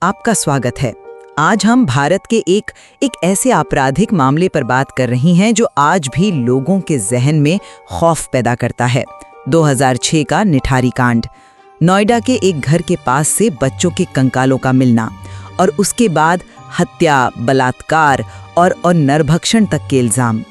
आपका स्वागत है। आज हम भारत के एक ऐसे आपराधिक मामले पर बात कर रही हैं जो आज भी लोगों के जहन में खौफ पैदा करता है। 2006 का निठारी कांड। नोएडा के एक घर के पास से बच्चों के कंकालों का मिलना और उसके बाद हत्या, बलात्कार और नरभक्षण तक के इल्जाम।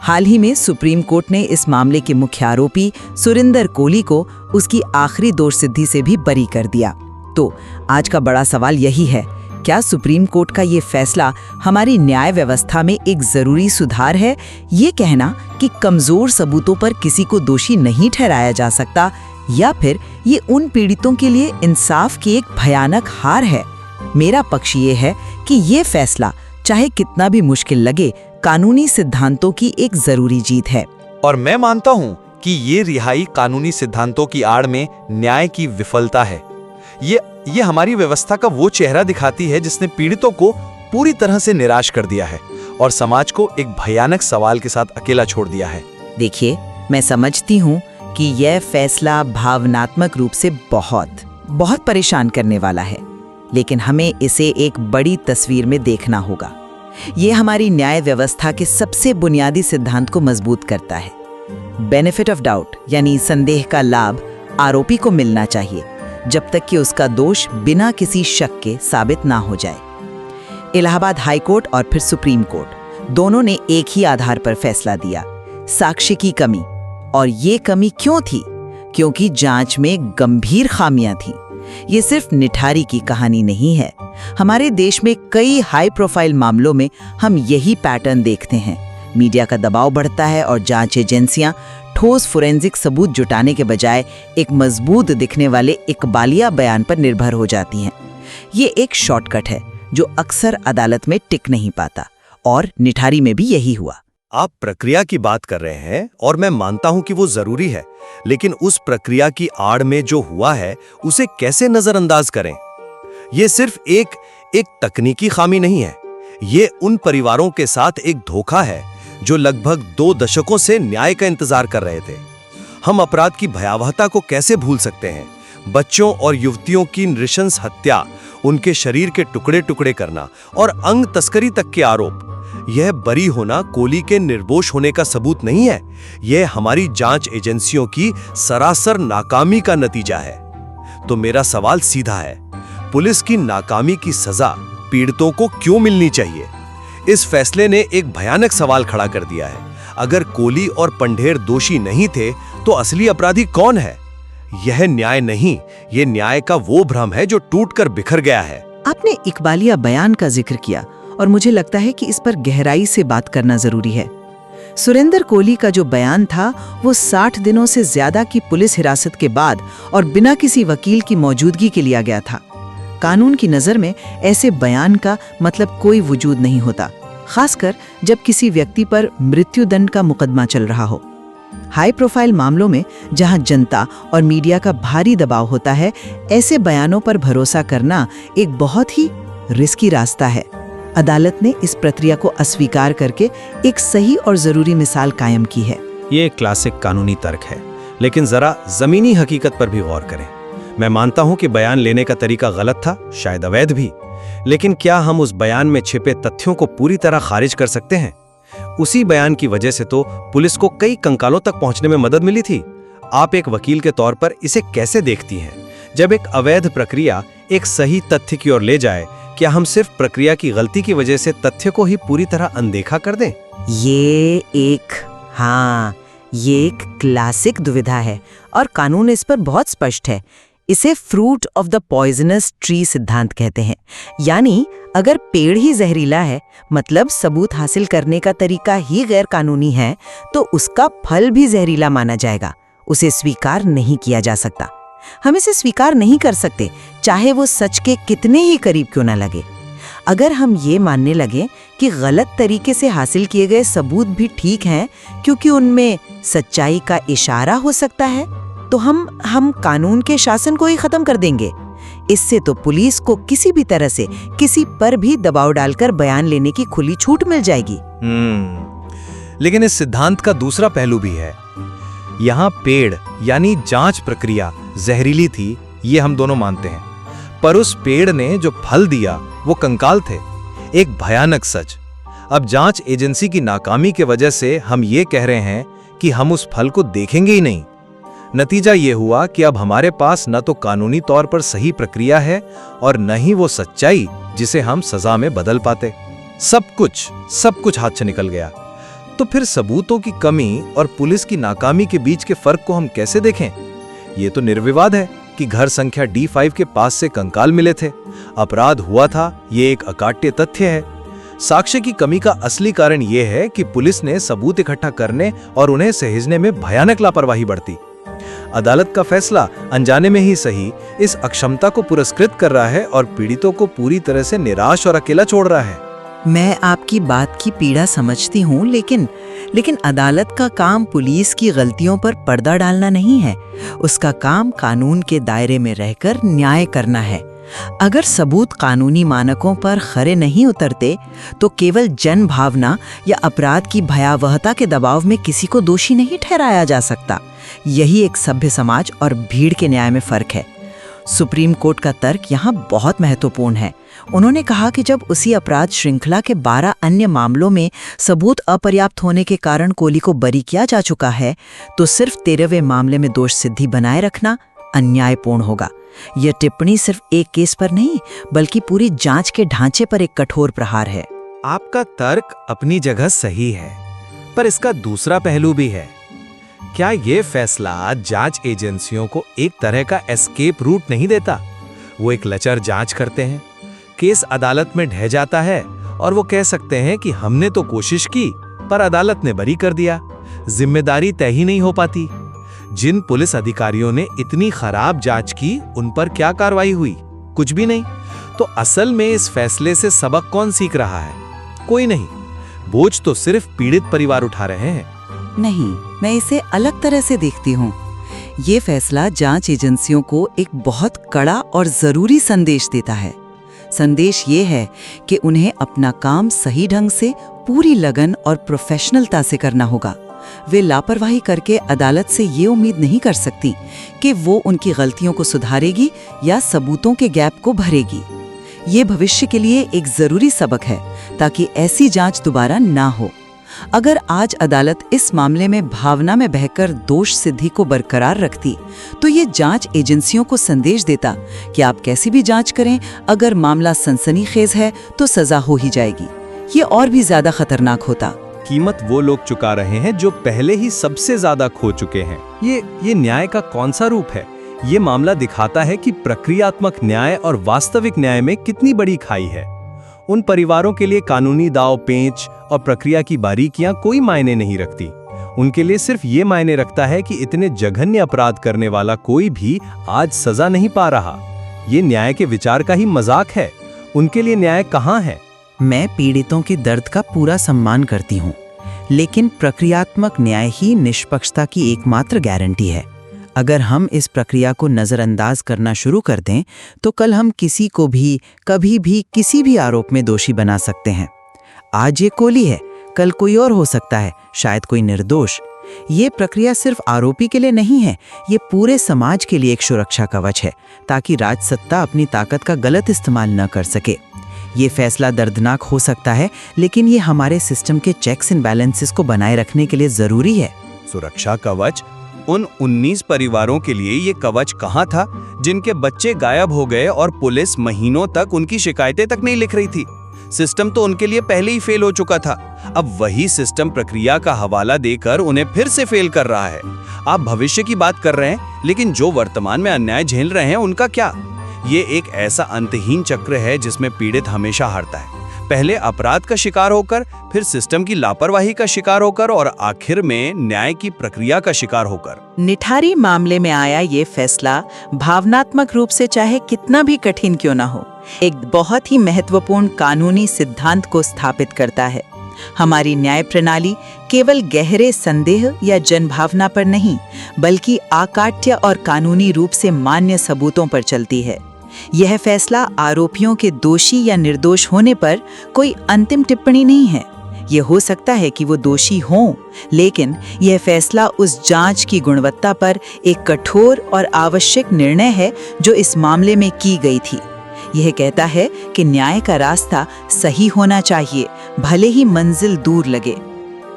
हाल ही में सुप्रीम कोर्ट ने इस मामले के मुख्य आरोपी सुरिंदर कोहली को उसकी आखिरी दोष सिद्धि से भी बरी कर दिया। तो आज का बड़ा सवाल यही है, क्या सुप्रीम कोर्ट का ये फैसला हमारी न्याय व्यवस्था में एक जरूरी सुधार है? ये कहना कि कमजोर सबूतों पर किसी को दोषी नहीं ठहराया जा सकता, या फिर ये उन पीड़ितों के लिए इंसाफ की एक भयानक हार है? मेरा पक्ष ये है कि ये फैसला, चाहे कितना भी मुश्किल लगे, कानूनी सिद्धांतों की एक जरूरी जीत है। और मैं मानता हूँ कि ये रिहाई कानूनी सिद्धांतों की आड़ में न्याय की विफलता है। ये हमारी व्यवस्था का वो चेहरा दिखाती है जिसने पीड़ितों को पूरी तरह से निराश कर दिया है और समाज को एक भयानक सवाल के साथ अकेला छोड़ दिया है। देखिए, मैं समझती हूँ कि यह फैसला भावनात्मक रूप से बहुत परेशान करने वाला है, लेकिन हमें इसे एक बड़ी तस्वीर में देखना होगा। ये हमारी न्याय व्यवस्था के सबसे बुनियादी सिद्धांत को मजबूत करता है। बेनिफिट ऑफ डाउट, यानी संदेह का लाभ आरोपी को मिलना चाहिए जब तक कि उसका दोष बिना किसी शक के साबित ना हो जाए। इलाहाबाद हाई कोर्ट और फिर सुप्रीम कोर्ट दोनों ने एक ही आधार पर फैसला दिया, साक्ष्य की कमी। और ये कमी क्यों थी? क्योंकि जांच में गंभीर खामियां थीं। ये सिर्फ निठारी की कहानी नहीं है। हमारे देश में कई हाई प्रोफाइल मामलों में हम यही पैटर्न देखते हैं। मीडिया का दबाव बढ़ता है और जांच एजेंसियां ठोस फोरेंसिक सबूत जुटाने के बजाय एक मजबूत दिखने वाले इकबालिया बयान पर निर्भर हो जाती हैं। ये एक शॉर्टकट है जो अक्सर अदालत में टिक नहीं पाता, और निठारी में भी यही हुआ। आप प्रक्रिया की बात कर रहे हैं और मैं मानता हूं कि वो जरूरी है, लेकिन उस प्रक्रिया की आड़ में जो हुआ है उसे कैसे नजरअंदाज करें? ये सिर्फ एक तकनीकी खामी नहीं है, ये उन परिवारों के साथ एक धोखा है जो लगभग 2 दशकों से न्याय का इंतजार कर रहे थे। हम अपराध की भयावहता को कैसे भूल सकते हैं? बच्चों और युवतियों की नृशंस हत्या, उनके शरीर के टुकड़े टुकड़े करना और अंग तस्करी तक के आरोप। यह बरी होना कोहली के निर्दोष होने का सबूत नहीं है, यह हमारी जांच एजेंसियों की सरासर नाकामी का नतीजा है। तो मेरा सवाल सीधा है, पुलिस की नाकामी की सजा पीड़ितों को क्यों मिलनी चाहिए? इस फैसले ने एक भयानक सवाल खड़ा कर दिया है। अगर कोहली और पंढेर दोषी नहीं थे तो असली अपराधी कौन है? यह न्याय नहीं, यह न्याय का वो भ्रम है जो टूटकर बिखर गया है। आपने इकबालिया बयान का जिक्र किया और मुझे लगता है कि इस पर गहराई से बात करना जरूरी है। सुरिंदर कोहली का जो बयान था वो 60 दिनों से ज्यादा की पुलिस हिरासत के बाद और बिना किसी वकील की मौजूदगी के लिया गया था। कानून की नजर में ऐसे बयान का मतलब कोई वजूद नहीं होता, खासकर जब किसी व्यक्ति पर मृत्युदंड का मुकदमा चल रहा हो। हाई प्रोफाइल मामलों में जहां जनता और मीडिया का भारी दबाव होता है, ऐसे बयानों पर भरोसा करना एक बहुत ही रिस्की रास्ता है। अदालत ने इस प्रक्रिया को अस्वीकार करके एक सही और जरूरी मिसाल कायम की है। ये एक क्लासिक कानूनी तर्क है, लेकिन जरा जमीनी हकीकत पर भी गौर करें। मैं मानता हूं कि बयान लेने का तरीका गलत था, शायद अवैध भी, लेकिन क्या हम उस बयान में छिपे तथ्यों को पूरी तरह खारिज कर सकते हैं? उसी बयान की वजह से तो पुलिस को कई कंकालों तक पहुंचने में मदद मिली थी। आप एक वकील के तौर पर इसे कैसे देखती हैं? जब एक अवैध प्रक्रिया एक सही तथ्य की ओर ले जाए, क्या हम सिर्फ प्रक्रिया की गलती की वजह से तथ्य को ही पूरी तरह अनदेखा कर दें? ये एक क्लासिक दुविधा है और कानून इस पर बहुत स्पष्ट है। इसे fruit of the poisonous tree सिद्धांत कहते हैं। यानी अगर पेड़ ही जहरीला है, मतलब सबूत हासिल करने का तरीका ही गैर कानूनी है, तो उसका फल भी जहरीला माना जाएगा। उसे स्वीकार नहीं किया जा सकता। हम इसे स्वीकार नहीं कर सकते, चाहे वो सच के कितने ही करीब क्यों ना लगे। अगर हम ये मानने लगे कि गलत तरीके से हासिल किए गए सबूत भी ठीक हैं क्योंकि उनमें सच्चाई का इशारा हो सकता है, तो हम कानून के शासन को ही खत्म कर देंगे। इससे तो पुलिस को किसी भी तरह से किसी पर भी दबाव डालकर बयान लेने की खुली छूट मिल जाएगी। लेकिन इस सिद्धांत का दूसरा पहलू भी है। यहाँ पेड़ यानी जांच प्रक्रिया जहरीली थी, ये हम दोनों मानते हैं, पर उस पेड़ ने जो फल दिया वो कंकाल थे। एक भयानक सच। अब जांच एजेंसी की नाकामी की वजह से हम ये कह रहे हैं कि हम उस फल को देखेंगे ही नहीं। नतीजा ये हुआ कि अब हमारे पास न तो कानूनी तौर पर सही प्रक्रिया है और न ही वो सच्चाई जिसे हम सजा में बदल पाते। सब कुछ हाथ से निकल गया। तो फिर सबूतों की कमी और पुलिस की नाकामी के बीच के फर्क को हम कैसे देखें? ये तो निर्विवाद है कि घर संख्या D5 के पास से कंकाल मिले थे, अपराध हुआ था, ये एक अकाट्य तथ्य है। साक्ष्य की कमी का असली कारण यह है कि पुलिस ने सबूत इकट्ठा करने और उन्हें सहेजने में भयानक लापरवाही बरती। अदालत का फैसला अनजाने में ही सही इस अक्षमता को पुरस्कृत कर रहा है और पीड़ितों को पूरी तरह से निराश और अकेला छोड़ रहा है। मैं आपकी बात की पीड़ा समझती हूँ, लेकिन अदालत का काम पुलिस की गलतियों पर पर्दा डालना नहीं है। उसका काम कानून के दायरे में रहकर न्याय करना है। अगर सबूत कानूनी मानकों पर खरे नहीं उतरते तो केवल जन भावना या अपराध की भयावहता के दबाव में किसी को दोषी नहीं ठहराया जा सकता। यही एक सभ्य समाज और भीड़ के न्याय में फर्क है। सुप्रीम कोर्ट का तर्क यहाँ बहुत महत्वपूर्ण है। उन्होंने कहा कि जब उसी अपराध श्रृंखला के 12 अन्य मामलों में सबूत अपर्याप्त होने के कारण कोहली को बरी किया जा चुका है, तो सिर्फ 13वें मामले में दोष सिद्धि बनाए रखना अन्यायपूर्ण होगा। यह टिप्पणी सिर्फ एक केस पर नहीं, बल्कि पूरी जांच के ढांचे पर एक कठोर प्रहार है। आपका तर्क अपनी जगह सही है, पर इसका दूसरा पहलू भी है। क्या ये फैसला जांच एजेंसियों को एक तरह का एस्केप रूट नहीं देता? वो एक लचर जांच करते हैं, केस अदालत में ढह जाता है और वो कह सकते हैं कि हमने तो कोशिश की पर अदालत ने बरी कर दिया। जिम्मेदारी तय ही नहीं हो पाती। जिन पुलिस अधिकारियों ने इतनी खराब जांच की, उन पर क्या कार्रवाई हुई? कुछ भी नहीं। तो असल में इस फैसले से सबक कौन सीख रहा है? कोई नहीं। बोझ तो सिर्फ पीड़ित परिवार उठा रहे हैं। नहीं, मैं इसे अलग तरह से देखती हूँ। ये फैसला जांच एजेंसियों को एक बहुत कड़ा और जरूरी संदेश देता है। संदेश ये है कि उन्हें अपना काम सही ढंग से, पूरी लगन और प्रोफेशनलता से करना होगा। वे लापरवाही करके अदालत से ये उम्मीद नहीं कर सकती कि वो उनकी गलतियों को सुधारेगी या सबूतों के गैप को भरेगी। ये भविष्य के लिए एक जरूरी सबक है ताकि ऐसी जांच दोबारा ना हो। अगर आज अदालत इस मामले में भावना में बहकर दोष सिद्धि को बरकरार रखती, तो ये जांच एजेंसियों को संदेश देता कि आप कैसी भी जांच करें, अगर मामला सनसनीखेज है तो सजा हो ही जाएगी। ये और भी ज्यादा खतरनाक होता। कीमत वो लोग चुका रहे हैं जो पहले ही सबसे ज्यादा खो चुके हैं। ये न्याय का कौन सा रूप है? ये मामला दिखाता है कि प्रक्रियात्मक न्याय और वास्तविक न्याय में कितनी बड़ी खाई है। उन परिवारों के लिए कानूनी दाव पेंच और प्रक्रिया की बारीकियां कोई मायने नहीं रखती। उनके लिए सिर्फ ये मायने रखता है कि इतने जघन्य अपराध करने वाला कोई भी आज सजा नहीं पा रहा। ये न्याय के विचार का ही मजाक है। उनके लिए न्याय कहाँ है? मैं पीड़ितों के दर्द का पूरा सम्मान करती हूँ, लेकिन प्रक्रियात्मक न्याय ही निष्पक्षता की एकमात्र गारंटी है। अगर हम इस प्रक्रिया को नज़रअंदाज करना शुरू कर दें, तो कल हम किसी को भी कभी भी किसी भी आरोप में दोषी बना सकते हैं। आज ये कोहली है, कल कोई और हो सकता है, शायद कोई निर्दोष। ये प्रक्रिया सिर्फ आरोपी के लिए नहीं है, ये पूरे समाज के लिए एक सुरक्षा कवच है, ताकि राजसत्ता अपनी ताकत का गलत इस्तेमाल न कर सके। ये फैसला दर्दनाक हो सकता है, लेकिन ये हमारे सिस्टम के चेक्स एंड बैलेंसेस को बनाए रखने के लिए जरूरी है। सुरक्षा कवच? उन 19 परिवारों के लिए ये कवच कहाँ था जिनके बच्चे गायब हो गए और पुलिस महीनों तक उनकी शिकायतें तक नहीं लिख रही थी? सिस्टम तो उनके लिए पहले ही फेल हो चुका था। अब वही सिस्टम प्रक्रिया का हवाला देकर उन्हें फिर से फेल कर रहा है। आप भविष्य की बात कर रहे हैं, लेकिन जो वर्तमान में अन्याय झेल रहे हैं उनका क्या? ये एक ऐसा अंतहीन चक्र है जिसमें पीड़ित हमेशा हारता है। पहले अपराध का शिकार होकर, फिर सिस्टम की लापरवाही का शिकार होकर और आखिर में न्याय की प्रक्रिया का शिकार होकर। निठारी मामले में आया ये फैसला भावनात्मक रूप से चाहे कितना भी कठिन क्यों ना हो, एक बहुत ही महत्वपूर्ण कानूनी सिद्धांत को स्थापित करता है। हमारी न्याय प्रणाली केवल गहरे संदेह या जनभावना पर नहीं, बल्कि आकाट्य और कानूनी रूप से मान्य सबूतों पर चलती है। यह फैसला आरोपियों के दोषी या निर्दोष होने पर कोई अंतिम टिप्पणी नहीं है। ये हो सकता है कि वो दोषी हों, लेकिन यह फैसला उस जांच की गुणवत्ता पर एक कठोर और आवश्यक निर्णय है जो इस मामले में की गई थी। यह कहता है कि न्याय का रास्ता सही होना चाहिए, भले ही मंजिल दूर लगे।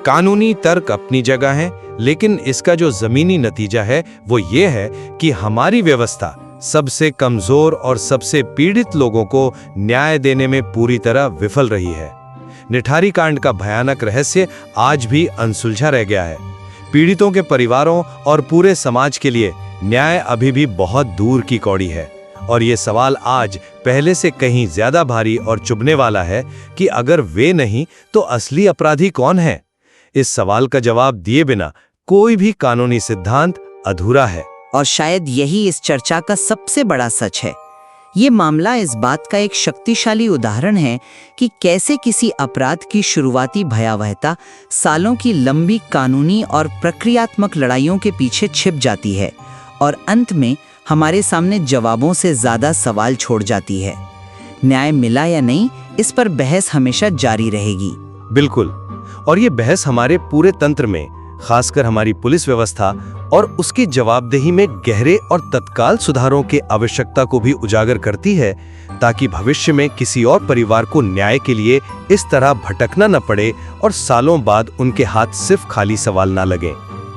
कानूनी तर्क अपनी जगह है, लेकिन इसका जो जमीनी नतीजा है वो ये है कि हमारी व्यवस्था सबसे कमजोर और सबसे पीड़ित लोगों को न्याय देने में पूरी तरह विफल रही है। निठारी कांड का भयानक रहस्य आज भी अनसुलझा रह गया है। पीड़ितों के परिवारों और पूरे समाज के लिए न्याय अभी भी बहुत दूर की कौड़ी है, और ये सवाल आज पहले से कहीं ज्यादा भारी और चुभने वाला है कि अगर वे नहीं तो असली अपराधी कौन है। इस सवाल का जवाब दिए बिना कोई भी कानूनी सिद्धांत अधूरा है। और शायद यही इस चर्चा का सबसे बड़ा सच है। ये मामला इस बात का एक शक्तिशाली उदाहरण है कि कैसे किसी अपराध की शुरुआती भयावहता सालों की लंबी कानूनी और प्रक्रियात्मक लड़ाइयों के पीछे छिप जाती है और अंत में हमारे सामने जवाबों से ज्यादा सवाल छोड़ जाती है। न्याय मिला या नहीं, इस पर बहस हमेशा जारी रहेगी। बिल्कुल, और ये बहस हमारे पूरे तंत्र में, खासकर हमारी पुलिस व्यवस्था और उसकी जवाबदेही में गहरे और तत्काल सुधारों की आवश्यकता को भी उजागर करती है, ताकि भविष्य में किसी और परिवार को न्याय के लिए इस तरह भटकना न पड़े और सालों बाद उनके हाथ सिर्फ खाली सवाल ना लगे।